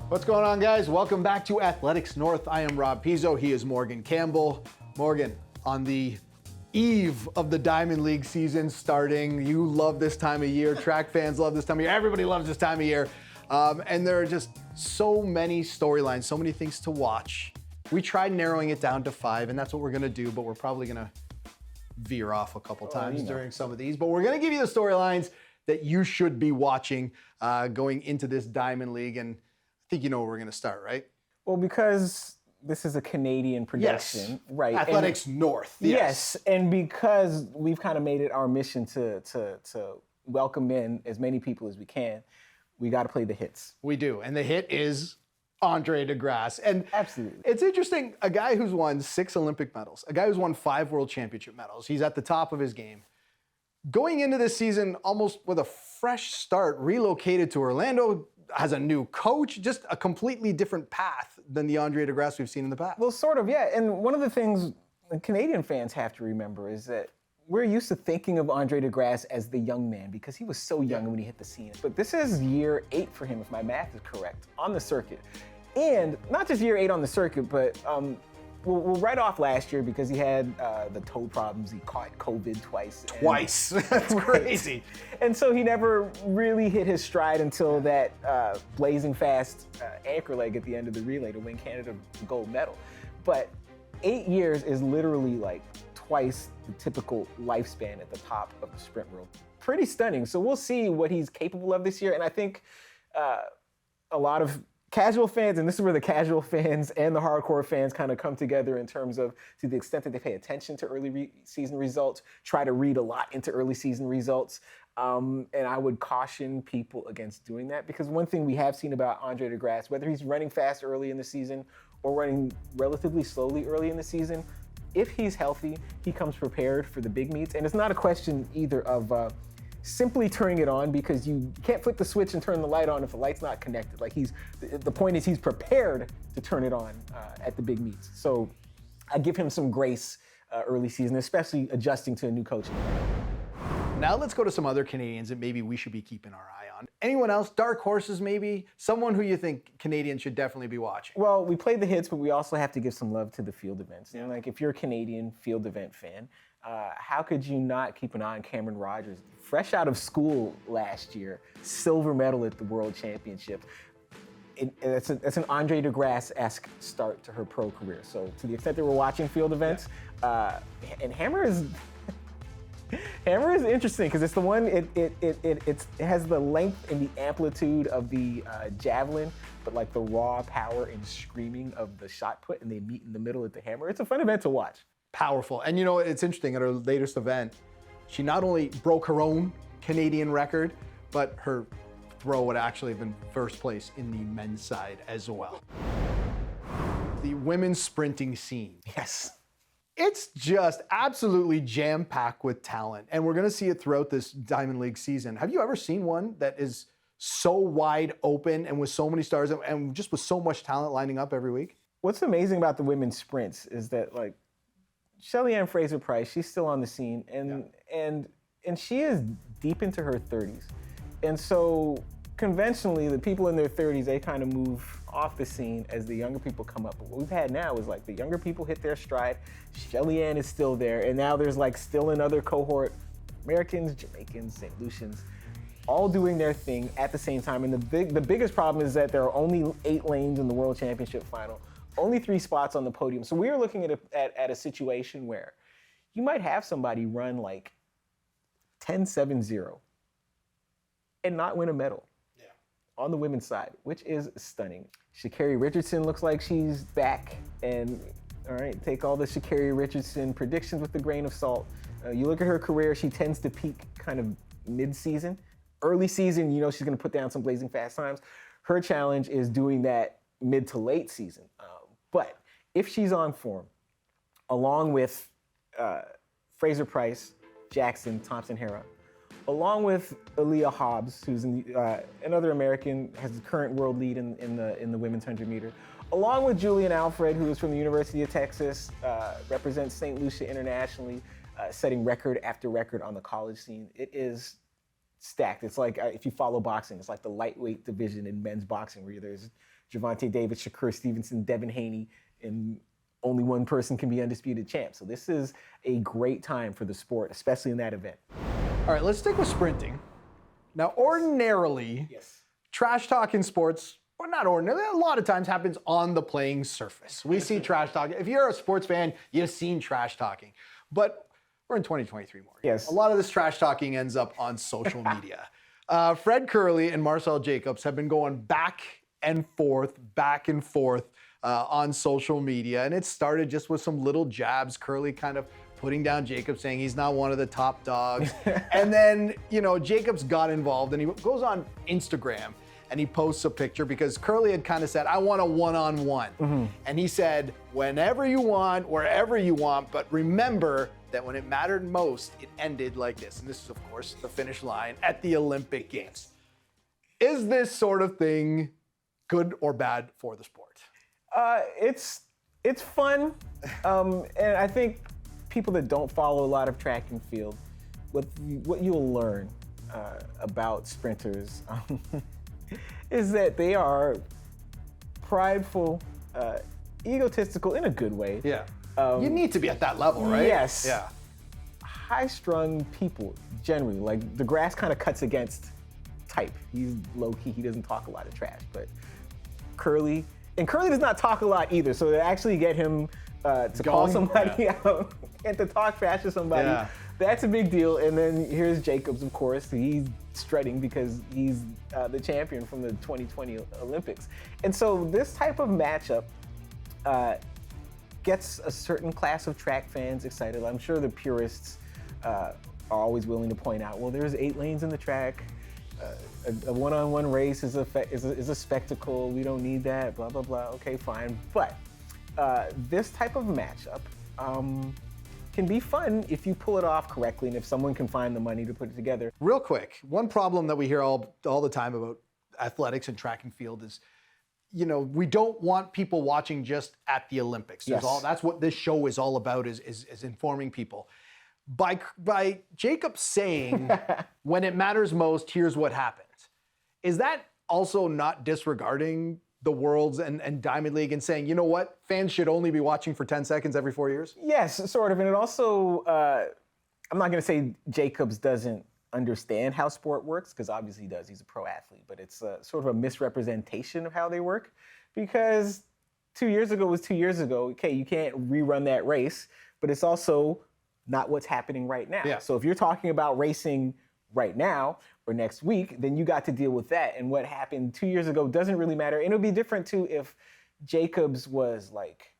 What's going on, guys? Welcome back to Athletics North. I am Rob Pizzo. He is Morgan Campbell. Morgan, on the eve of the Diamond League season starting, you love this time of year. Track fans love this time of year. Everybody loves this time of year. And there are just so many storylines, so many things to watch. We tried narrowing it down to 5, and that's what we're going to do, but we're probably going to veer off a couple times during some of these. But we're going to give you the storylines that you should be watching going into this Diamond League. And I think you know where we're going to start, right? Well, because this is a Canadian production, yes. Right? Athletics North. Yes, and because we've kind of made it our mission to welcome in as many people as we can, we got to play the hits. We do, and the hit is Andre de Grasse. And absolutely, it's interesting. A guy who's won 6 Olympic medals, a guy who's won 5 World Championship medals. He's at the top of his game. Going into this season almost with a fresh start, relocated to Orlando, has a new coach, just a completely different path than the Andre de Grasse we've seen in the past. Well, sort of, yeah. And one of the things Canadian fans have to remember is that we're used to thinking of Andre de Grasse as the young man because he was so young when he hit the scene. But this is year 8 for him, if my math is correct, on the circuit. And not just year 8 on the circuit, but we'll write off last year because he had the toe problems. He caught COVID twice. Twice. That's crazy. And so he never really hit his stride until that blazing fast anchor leg at the end of the relay to win Canada the gold medal. But 8 years is literally like twice the typical lifespan at the top of the sprint world. Pretty stunning. So we'll see what he's capable of this year. And I think a lot of casual fans, and this is where the casual fans and the hardcore fans kind of come together in terms of, to the extent that they pay attention to early season results, try to read a lot into early season results. And I would caution people against doing that because one thing we have seen about Andre de Grasse, whether he's running fast early in the season or running relatively slowly early in the season, if he's healthy, he comes prepared for the big meets. And it's not a question either of simply turning it on because you can't flip the switch and turn the light on if the light's not connected. Like the point is he's prepared to turn it on at the big meets. So I give him some grace early season, especially adjusting to a new coach. Now let's go to some other Canadians that maybe we should be keeping our eye on. Anyone else? Dark horses maybe? Someone who you think Canadians should definitely be watching? Well, we played the hits, but we also have to give some love to the field events. And like if you're a Canadian field event fan, how could you not keep an eye on Camryn Rogers? Fresh out of school last year, silver medal at the World Championship. It's an Andre de Grasse-esque start to her pro career. So to the extent that we're watching field events, and Hammer is interesting because it's the one, it has the length and the amplitude of the javelin, but like the raw power and screaming of the shot put, and they meet in the middle at the hammer. It's a fun event to watch. Powerful. And you know, it's interesting, at her latest event, she not only broke her own Canadian record, but her throw would actually have been first place in the men's side as well. The women's sprinting scene. Yes. It's just absolutely jam-packed with talent, and we're going to see it throughout this Diamond League season. Have you ever seen one that is so wide open and with so many stars and just with so much talent lining up every week? What's amazing about the women's sprints is that, like, Shelly-Ann Fraser Pryce, she's still on the scene, and she is deep into her 30s. And so conventionally, the people in their 30s, they kind of move off the scene as the younger people come up. But what we've had now is like the younger people hit their stride, Shelly-Ann is still there, and now there's like still another cohort, Americans, Jamaicans, St. Lucians, all doing their thing at the same time. And the biggest problem is that there are only 8 lanes in the World Championship final, only 3 spots on the podium. So we are looking at a situation where you might have somebody run like 10.70 and not win a medal on the women's side, which is stunning. Sha'Carri Richardson looks like she's back, and all right, take all the Sha'Carri Richardson predictions with a grain of salt. You look at her career, she tends to peak kind of mid-season. Early season, you know she's gonna put down some blazing fast times. Her challenge is doing that mid to late season. But if she's on form, along with Fraser Pryce, Jackson, Thompson-Herah, along with Aaliyah Hobbs, who's another American, has the current world lead in the women's 100 meter, along with Julian Alfred, who is from the University of Texas, represents St. Lucia internationally, setting record after record on the college scene. It is stacked. It's like, if you follow boxing, it's like the lightweight division in men's boxing, where there's Gervonta Davis, Shakur Stevenson, Devin Haney, and only one person can be undisputed champ. So this is a great time for the sport, especially in that event. All right, let's stick with sprinting. Now, ordinarily, trash talk in sports, or not ordinarily, a lot of times happens on the playing surface. We see trash talk. If you're a sports fan, you've seen trash talking. But we're in 2023, Morgan. Yes. A lot of this trash talking ends up on social media. Fred Kerley and Marcel Jacobs have been going back and forth on social media. And it started just with some little jabs. Kerley kind of putting down Jacobs, saying he's not one of the top dogs. And then, Jacobs got involved and he goes on Instagram and he posts a picture because Kerley had kind of said, I want a one-on-one. And he said, whenever you want, wherever you want, but remember that when it mattered most, it ended like this. And this is, of course, the finish line at the Olympic Games. Is this sort of thing good or bad for the sport? It's fun. And I think people that don't follow a lot of track and field, what you'll learn about sprinters is that they are prideful, egotistical in a good way. Yeah. You need to be at that level, right? Yes. Yeah. High-strung people, generally, like the Grasse kind of cuts against type. He's low-key, he doesn't talk a lot of trash, but Kerley does not talk a lot either, so to actually get him to call somebody out and to talk trash to somebody, that's a big deal. And then here's Jacobs, of course. He's strutting because he's the champion from the 2020 Olympics. And so this type of matchup gets a certain class of track fans excited. I'm sure the purists are always willing to point out, well, there's 8 lanes in the track. A one-on-one race is a spectacle. We don't need that, blah, blah, blah. Okay, fine. But this type of matchup can be fun if you pull it off correctly and if someone can find the money to put it together. Real quick, one problem that we hear all the time about athletics and track and field is, we don't want people watching just at the Olympics. That's what this show is all about, is informing people. By Jacob saying, when it matters most, here's what happens. Is that also not disregarding the Worlds and Diamond League and saying, you know what, fans should only be watching for 10 seconds every 4 years? Yes, sort of. And it also, I'm not going to say Jacobs doesn't understand how sport works, because obviously he does. He's a pro athlete. But it's sort of a misrepresentation of how they work, because 2 years ago was 2 years ago. Okay, you can't rerun that race, but it's also not what's happening right now. Yeah. So if you're talking about racing right now or next week, then you got to deal with that. And what happened 2 years ago doesn't really matter. And it would be different too if Jacobs was like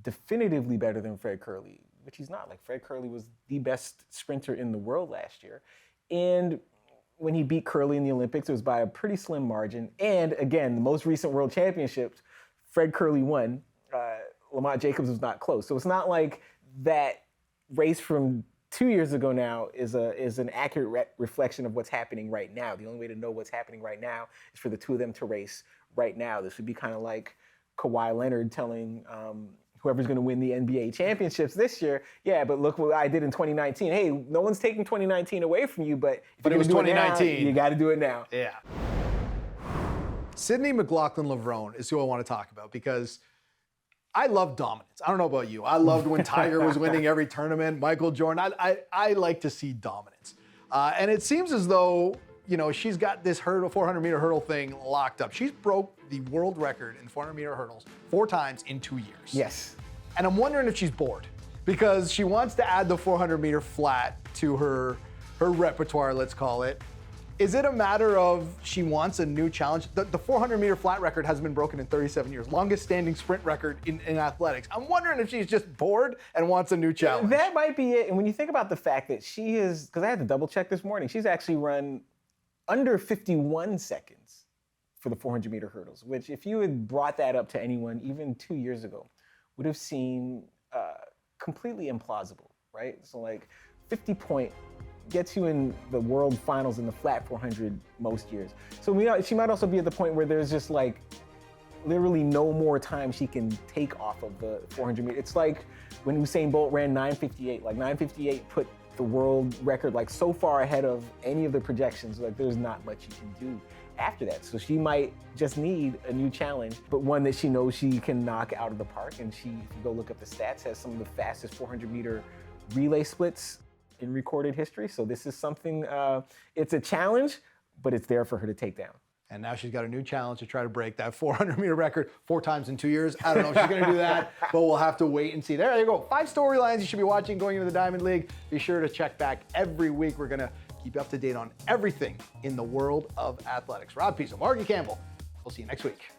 definitively better than Fred Kerley, which he's not. Like, Fred Kerley was the best sprinter in the world last year. And when he beat Kerley in the Olympics, it was by a pretty slim margin. And again, the most recent world championships, Fred Kerley won. Lamont Jacobs was not close. So it's not like that race from 2 years ago now is an accurate reflection of what's happening right now. The only way to know what's happening right now is for the two of them to race right now. This would be kind of like Kawhi Leonard telling whoever's going to win the NBA championships this year, yeah, but look what I did in 2019. Hey, no one's taking 2019 away from you, but it was 2019. You got to do it now. Yeah. Sydney Mclaughlin-Levrone is who I want to talk about, because I love dominance. I don't know about you. I loved when Tiger was winning every tournament, Michael Jordan. I like to see dominance. And it seems as though, she's got this 400-meter hurdle thing locked up. She's broke the world record in 400-meter hurdles 4 times in 2 years. Yes. And I'm wondering if she's bored, because she wants to add the 400-meter flat to her repertoire, let's call it. Is it a matter of she wants a new challenge? The 400-meter flat record hasn't been broken in 37 years, longest standing sprint record in athletics. I'm wondering if she's just bored and wants a new challenge. That might be it. And when you think about the fact that she is, because I had to double check this morning, she's actually run under 51 seconds for the 400-meter hurdles, which if you had brought that up to anyone even 2 years ago, would have seemed completely implausible, right? So like 50 point gets you in the world finals in the flat 400 most years. So she might also be at the point where there's just like literally no more time she can take off of the 400 meter. It's like when Usain Bolt ran 9:58. Like 9:58 put the world record like so far ahead of any of the projections, like there's not much you can do after that. So she might just need a new challenge, but one that she knows she can knock out of the park. And she, if you go look up the stats, has some of the fastest 400-meter relay splits in recorded history. So this is something, it's a challenge, but it's there for her to take down. And now she's got a new challenge to try to break that 400-meter record 4 times in 2 years. I don't know if she's going to do that, but we'll have to wait and see. There you go. 5 storylines you should be watching going into the Diamond League. Be sure to check back every week. We're going to keep you up to date on everything in the world of athletics. Rob Pizzo, Morgan Campbell. We'll see you next week.